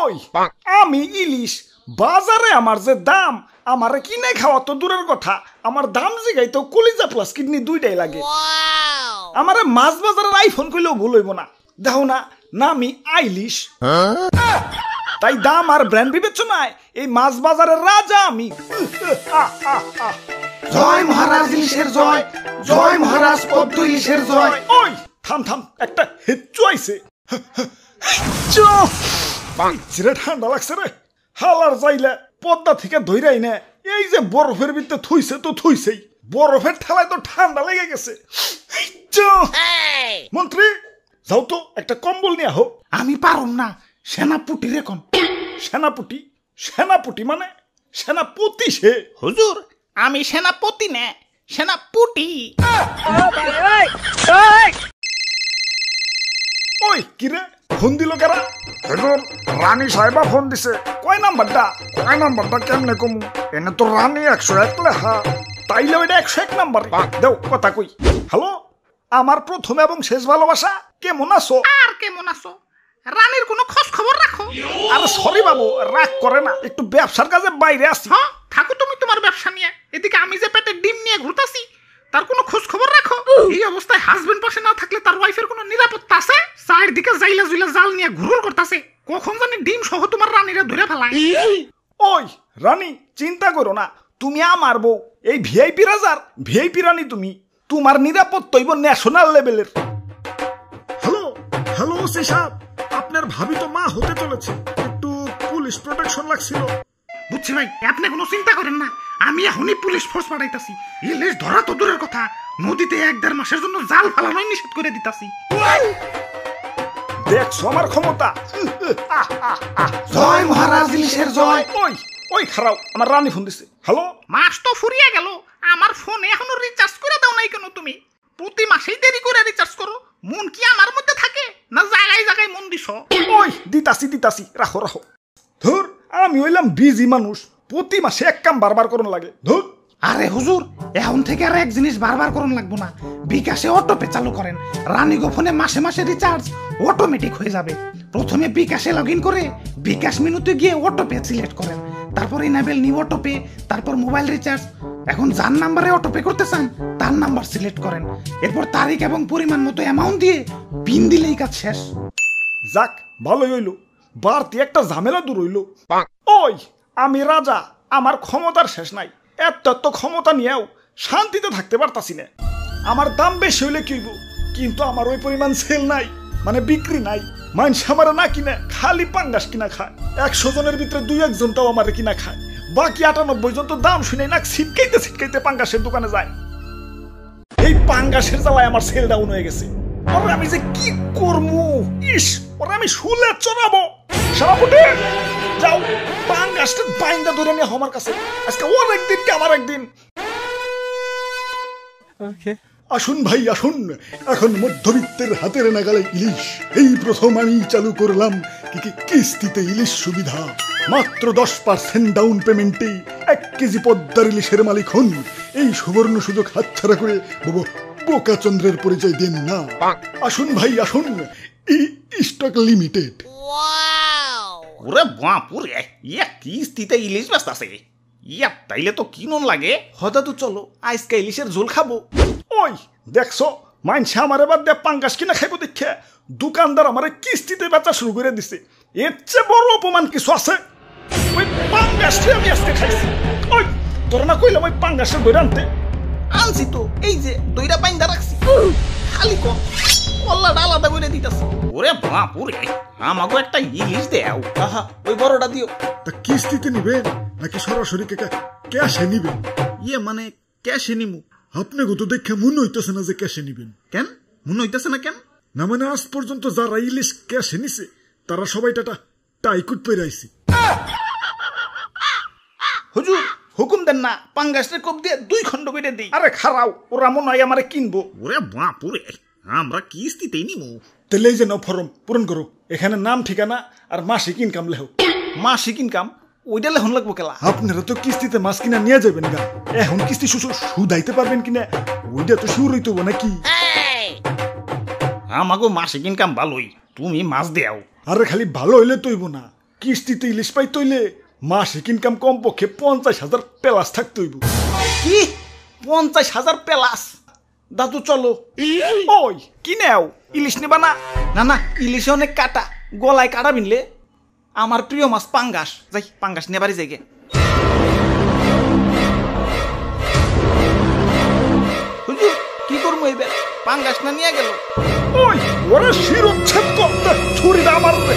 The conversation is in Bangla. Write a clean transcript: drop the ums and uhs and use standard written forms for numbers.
ওই আমি ইলিশ বাজারে আমার যে দাম আমারে কিনে খাওয়া তো দূরের কথা আমার দাম জিগাই তো কলিজা প্লাস কিডনি দুইটাই লাগে আমারে মাছ বাজারের আইফোন কইলেও ভুল হইব না দেখো না নামি আইলিশ তাই দাম আর ব্র্যান্ড বিবেচনায় এই মাছ বাজারের রাজা আমি জয় মহারাজ ইলিশের জয়, জয় মহারাজ পদ্ম ইলিশের জয়। ওই থাম থাম একটা হেচ্চু আইছে চিরে ঠান্ডা লাগছে রে হালার যাইলে পদ্মা থেকে ধইরাই না এই যে বরফের ভিতরে থুইছে তো থুইছেই বরফের ঠেলায় তো ঠান্ডা লেগে গেছে মন্ত্রী যাও তো একটা কম্বল নিয়ে আহো আমি পারুম না, সেনাপুটি রে কোন। সেনাপুটি সেনাপুটি মানে সেনাপতি সে হুজুর আমি সেনাপতি না সেনাপুটি। ওই কিরে ফোন দিল কারা হুজুর রানী সাহেবা ফোন দিছে কয় নাম্বারটা কেমনে কমু এনে তো রানী 101 লেখা তাইলে ওইটা 101 নাম্বার দেও কথা কই হ্যালো আমার প্রথম এবং শেষ ভালোবাসা কেমন আছো আর কেমন আছো রানীর কোনো খোঁজ খবর রাখো আরে সরি বাবু রাগ করে না একটু ব্যবসার কাজে বাইরে আসছি হ্যাঁ থাকো তুমি তোমার ব্যবসা নিয়ে এদিকে আমি যে পেটে ডিম নিয়ে ঘুরতাছি তার কোনো খোঁজ খবর রাখো এই অবস্থায় হাজবেন্ড পাশে না থাকলে তার ওয়াইফের কোনো নিরাপত্তা আছে চারদিকে জাইলা জুইলা জাল নিয়ে ঘুরঘুর করতেছে কখন জানি ডিম সহ তোমার রানীরা ধরে ফেলায় ওই রানী চিন্তা করো না তুমি আমার বউ এই ভিআইপি রাজার ভিআইপি রানী তুমি তোমার নিরাপত্তা হইব ন্যাশনাল লেভেলের হ্যালো হ্যালো ওসি সাহেব আপনার ভাবি তো মা হতে চলেছে একটু পুলিশ প্রোটেকশন লাগছিল বুঝছি ভাই আপনি কোনো চিন্তা করেন না আমি এখনই পুলিশ ফোর্স পাঠাইতাছি ইলিশ ধরা তো দূরের কথা নদীতে 1-1.5 মাসের জন্য জাল ফালানোই নিষেধ করে দিতাছি দেখছো আমার ক্ষমতা জয় মহারাজ ইলিশের জয়। ওই ওই খারাও আমার রানী ফোন দিছে হ্যালো মাস তো ফুরিয়ে গেল আমার ফোনে এখনো রিচার্জ করে দাও নাই কেন তুমি প্রতি মাসেই দেরি করে রিচার্জ করো মন কি আমার মধ্যে থাকে না জায়গায় জায়গায় মন দিছো ওই দিতাছি রাখো ধুর আমি হইলাম বিজি মানুষ প্রতি মাসে এক কাম বারবার করুন লাগে ধুর আরে হুজুর এখন থেকে আর এক জিনিস বারবার করুন লাগবো না বিকাশে অটোপে চালু করেন রানী গোপনে মাসে মাসে রিচার্জ অটোমেটিক হয়ে যাবে প্রথমে বিকাশে লগইন করে বিকাশ মেনুতে গিয়ে অটোপে সিলেক্ট করেন তারপর ইনেবল নিউ অটোপে তারপর মোবাইল রিচার্জ এখন যার নাম্বারে অটোপে করতে চান তার নাম্বার সিলেক্ট করেন এরপর তারিখ এবং পরিমাণ মতো অ্যামাউন্ট দিয়ে পিন দিলেই কাজ শেষ যাক ভালোই হইল বাড়তি একটা ঝামেলা দূর হইল ওই আমি রাজা আমার ক্ষমতার শেষ নাই এত ক্ষমতা নিয়েও শান্তিতে থাকতে পারতাছি না আমার দাম বেশি হইলে কিনবো কিন্তু আমার ওই পরিমাণ সেল নাই মানে বিক্রি নাই মানুষ আমার না কিনে খালি পাঙ্গাস কিনা খায় 100 জনের ভিতরে 2-1 জনটাও আমার কিনা খায় বাকি 98 জন তো দাম শুনে না ছিটকাইতে পাঙ্গাসের দোকানে যায় এই পাঙ্গাসের জ্বালায় আমার সেল ডাউন হয়ে গেছে ওরে আমি যে কি করবো ইস ওরে আমি শুলে চড়াবো সারাপুটে যাও পাঙ্গাসটা বাইন্দা ধরে নিয়ে আমার কাছে আজকে ওর একদিন কে আমার একদিন আসুন ভাই আসুন এখন মধ্যবিত্তের হাতের নাগালে ইলিশ এই প্রথম আমি চালু করলাম কিস্তিতে ইলিশ সুবিধা মাত্র 10% ডাউন পেমেন্টে 1 কেজি পদ্মার ইলিশের মালিক হন এই সুবর্ণ সুযোগ হাতছাড়া করে বোকাচন্দ্রের পরিচয় দেন না আসুন ভাই আসুন স্টক লিমিটেড ওরে বাপুরে ইয়া কিস্তিতে ইলিশ ব্যস্ত আছে ইয়া তাইলে তো কিনন লাগে হঠাৎ তো চলো আজকে ইলিশের ঝোল খাবো ওই দেখছো মাইনছে আমার এবার দিয়ে পাঙ্গাস কিনা খাইবো দেখে দোকানদার আমার কিস্তিতে বেচা শুরু করে দিছে এর চেয়ে বড় অপমান কিছু আছে ওই পাঙ্গাসটি আমি আজকে খাইছি ওই তোর না কইলাম ওই পাঙ্গাসের দই আনতে আনছি তো এই যে দইটা বাইন্দা রাখছি খালি কম কল্লাটা আলাদা করে দিতেছি ওরে বাপুরে আমাকে একটা ইলিশ দেও আহা ওই বড়টা দিও তা কিস্তিতে নিবেন নাকি সরাসরি ক্যাশে নিবেন ইয়ে মানে ক্যাশে নিমু আপনাকে তো দেখে মনে হইতেছে না যে ক্যাশে নিবেন কেন মনে হইতেছে না কেন না মানে আজ পর্যন্ত যারা ইলিশ ক্যাশে নিছে তারা সবাই টাইকুট পেরে আইছি হুজুর হুকুম দেন না পাঙ্গাসের কোপ দিয়ে 2 খন্ড করে দেই আরে খারাও ওরা মনে হয় আমারে কিনবো ওরে বাপুরে আমরা কিস্তিতেই নিমু তাহলে এই যে নাও ফর্ম পূরণ করো এখানে নাম ঠিকানা আর মাসিক ইনকাম লেখো মাসিক ইনকাম ওইটা লেখন লাগবো কেলা আপনারা তো কিস্তিতে মাছ কিনা নিয়ে যাবেন গা এখন কিস্তি সুদাইতে পারবেন কিনা ওইটা তো শিওর হইতে হবে নাকি আমাকে মাসিক ইনকাম ভালোই তুমি মাছ দেও আরে খালি ভালো হইলে তৈব না কিস্তিতে ইলিশ পাই তৈলে মাসিক ইনকাম কমপক্ষে 50,000 প্লাস থাকতে হইব। কি 50,000 প্লাস? দাদু চলো। ওই কি নেও, ইলিশ নেবা না? না না, ইলিশে অনেক কাটা, গলায় কাটা বিনলে। আমার প্রিয় মাছ পাঙ্গাস, যাই পাঙ্গাস নেবারই যাইগে। হুজুর কি করবো এবার, পাঙ্গাস না নিয়ে গেল। ওই ওরা শিরোচ্ছেদ করতে ছুরিটা আমার রে।